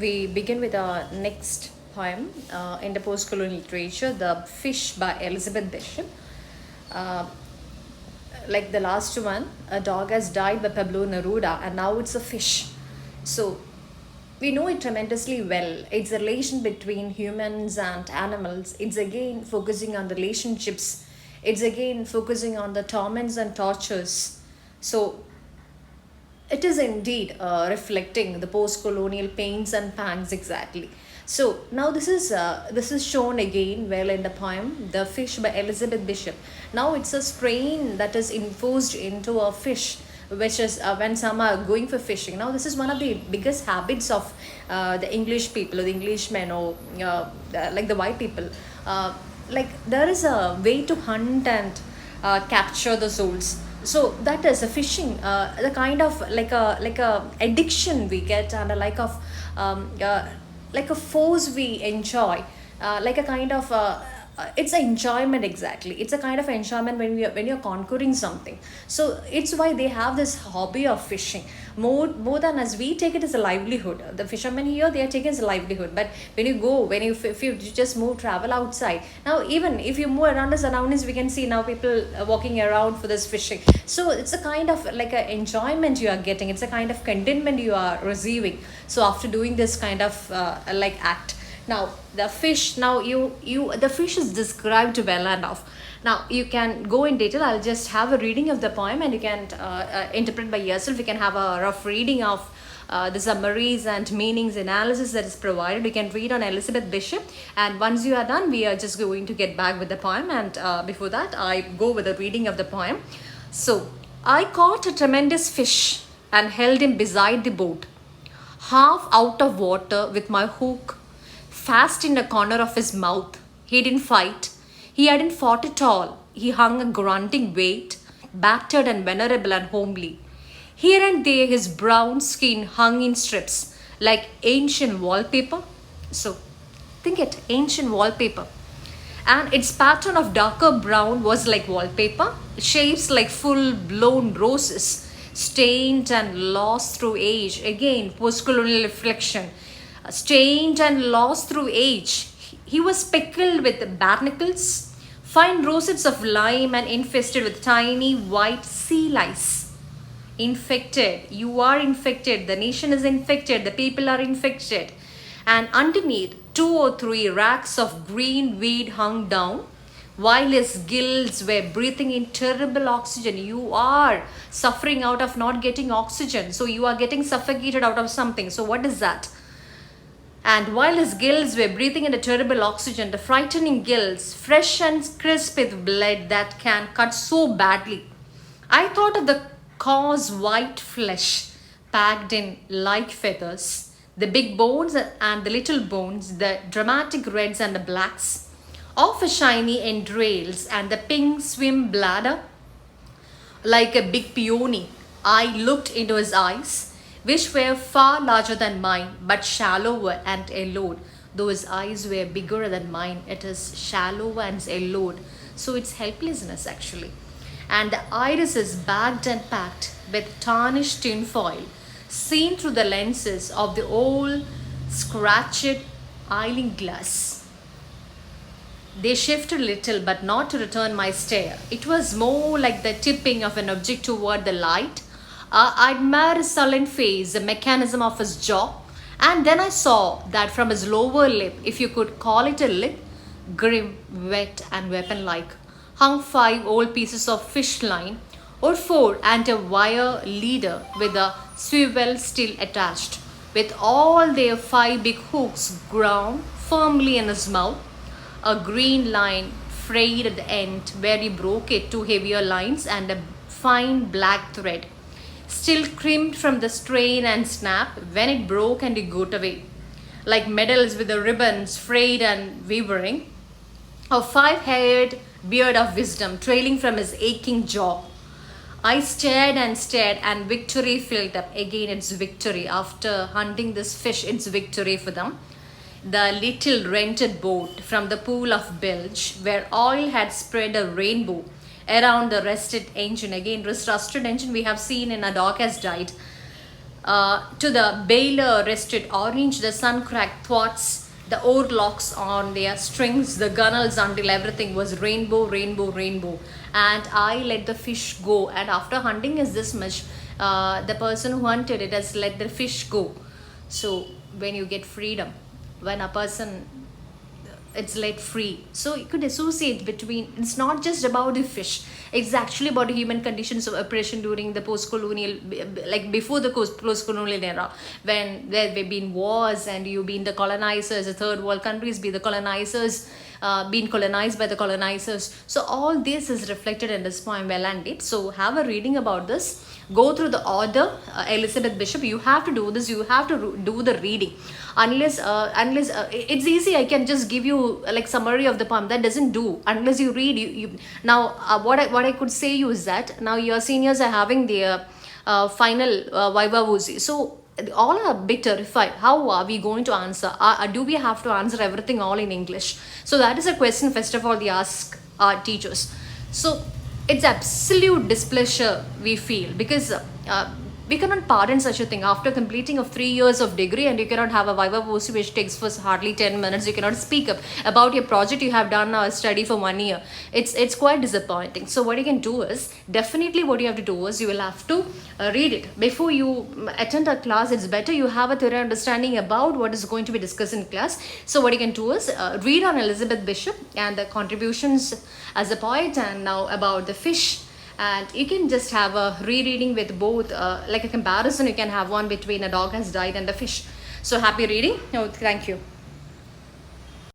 We begin with our next poem in the post-colonial literature, The Fish by Elizabeth Bishop. Uh, like the last one, A Dog Has Died by Pablo Neruda, and now it's a fish. So we know it tremendously well. It's a relation between humans and animals. It's again focusing on relationships. It's again focusing on the torments and tortures. So it is indeed reflecting the post-colonial pains and pangs exactly. So now this is shown again well in the poem The Fish by Elizabeth Bishop. Now it's a strain that is infused into a fish, which is when some are going for fishing. Now this is one of the biggest habits of the English people, or the Englishmen, or like the white people. Like there is a way to hunt and capture the souls. So that is a fishing, the kind of like a addiction we get, and a like a force we enjoy, like a kind of it's an enjoyment exactly. It's a kind of enjoyment when you're conquering something. So it's why they have this hobby of fishing more than as we take it as a livelihood. The fishermen here, they are taking as a livelihood. But when you go, when you if you just move travel outside now, even if you move around the surroundings, we can see now people walking around for this fishing. So it's a kind of like a enjoyment you are getting. It's a kind of contentment you are receiving. So after doing this kind of like act, now the fish, now you the fish is described well enough. Now you can go in detail. I'll just have a reading of the poem, and you can interpret by yourself. You can have a rough reading of the summaries and meanings analysis that is provided. You can read on Elizabeth Bishop, and once you are done, we are just going to get back with the poem. And before that, I go with the reading of the poem. So I caught a tremendous fish and held him beside the boat, half out of water, with my hook fast in a corner of his mouth. He didn't fight. He hadn't fought at all. He hung a grunting weight, battered and venerable and homely. Here and there his brown skin hung in strips, like ancient wallpaper. So, think it, ancient wallpaper. And its pattern of darker brown was like wallpaper, shapes like full-blown roses, stained and lost through age. Again, post-colonial reflection. Stained and lost through age. He was speckled with barnacles, fine rosettes of lime, and infested with tiny white sea lice. Infected. You are infected. The nation is infected. The people are infected. And underneath, 2 or 3 racks of green weed hung down, while his gills were breathing in terrible oxygen. You are suffering out of not getting oxygen. So you are getting suffocated out of something. So what is that? And while his gills were breathing in the terrible oxygen, the frightening gills, fresh and crisp with blood that can cut so badly, I thought of the coarse white flesh packed in like feathers, the big bones and the little bones, the dramatic reds and the blacks, of a shiny entrails and the pink swim bladder, like a big peony. I looked into his eyes, which were far larger than mine, but shallower and yellowed. Though his eyes were bigger than mine, it is shallower and yellowed. So it's helplessness actually. And the iris is bagged and packed with tarnished tinfoil, seen through the lenses of the old scratched eyeing glass. They shifted a little, but not to return my stare. It was more like the tipping of an object toward the light. I admired his sullen face, the mechanism of his jaw, and then I saw that from his lower lip, if you could call it a lip, grim, wet, and weapon-like, hung 5 old pieces of fish line, or 4, and a wire leader with a swivel still attached, with all their 5 big hooks ground firmly in his mouth, a green line frayed at the end where he broke it, 2 heavier lines, and a fine black thread, still crimped from the strain and snap when it broke and it got away, like medals with the ribbons frayed and wavering, a 5-haired beard of wisdom trailing from his aching jaw. I stared and stared, and victory filled up. Again, it's victory. After hunting this fish, it's victory for them. The little rented boat from the pool of bilge, where oil had spread a rainbow around the rusted engine. Again, this rusted engine we have seen in A Dog Has Died. To the baler rested orange, the sun cracked thwarts, the oarlocks on their strings, the gunnels until everything was rainbow, rainbow, rainbow. And I let the fish go. And after hunting is this much, the person who hunted it has let the fish go. So when you get freedom, when a person it's let free, so you could associate between, it's not just about the fish, it's actually about the human conditions of oppression during the post-colonial, like before the post-colonial era, when there have been wars and you've been the colonizers, the third world countries be the colonizers, being colonized by the colonizers. So all this is reflected in this poem well and deep. So have a reading about this, go through the author, Elizabeth Bishop. You have to do this, you have to do the reading. Unless it's easy, I can just give you like summary of the poem. That doesn't do unless you read. You now what I could say you is that now your seniors are having their final viva voce. So all are a bit terrified. How are we going to answer? Do we have to answer everything all in English? So that is a question first of all they ask our teachers. So it's absolute displeasure we feel, because we cannot pardon such a thing after completing of 3 years of degree, and you cannot have a viva voce which takes for hardly 10 minutes. You cannot speak up about your project you have done a study for 1 year. It's quite disappointing. So what you can do is, definitely what you have to do is you will have to read it before you attend a class. It's better you have a thorough understanding about what is going to be discussed in class. So what you can do is read on Elizabeth Bishop and the contributions as a poet, and now about the fish. And you can just have a rereading with both, like a comparison. You can have one between a dog has died and a fish. So happy reading. Oh, thank you.